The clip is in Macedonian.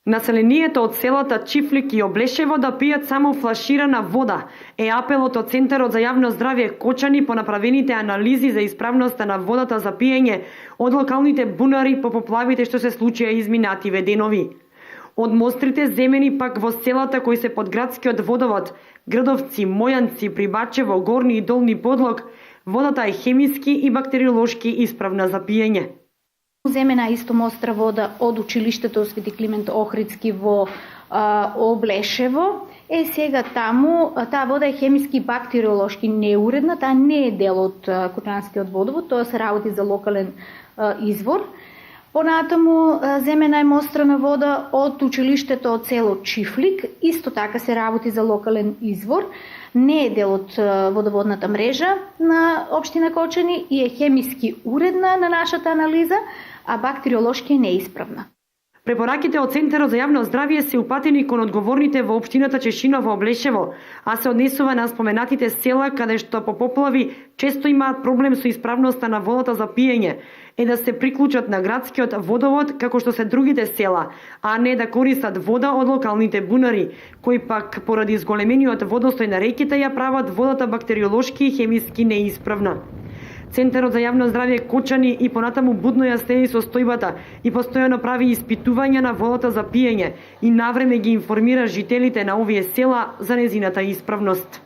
Населението од селата Чифлик и Облешево да пијат само флаширана вода е апелот од Центарот за јавно здравје Кочани по направените анализи за исправноста на водата за пиење од локалните бунари по поплавите што се случија изминативе денови. Од мострите земени пак во селата кои се под градскиот водовод, Градовци, Мојанци, Прибачево, Горни и Долни Подлог, водата е хемиски и бактериолошки исправна за пиење. Земена исто мостра вода од училиштето Свети Климент Охридски во Облешево. Сега таму, таа вода е хемиски и бактериолошки неуредна, таа не е дел од Кочанскиот водовод, тоа се работи за локален извор. Понатаму земена е мострана вода од училиштето од село Чифлик, исто така се работи за локален извор, не е дел од водоводната мрежа на општина Кочани и е хемиски уредна на нашата анализа, а бактериолошки е неисправна. Препораките од Центарот за јавно здравје се упатени кон одговорните во општината Чешиново Облешево, а се однесува на споменатите села каде што по поплави често имаат проблем со исправноста на водата за пиење, е да се приклучат на градскиот водовод како што се другите села, а не да користат вода од локалните бунари, кои пак поради зголемениот водостој на реките ја прават водата бактериолошки и хемиски неисправна. Центарот за јавно здравје Кочани и понатаму будно ја следи состојбата и постојано прави испитувања на водата за пиење и навреме ги информира жителите на овие села за незината исправност.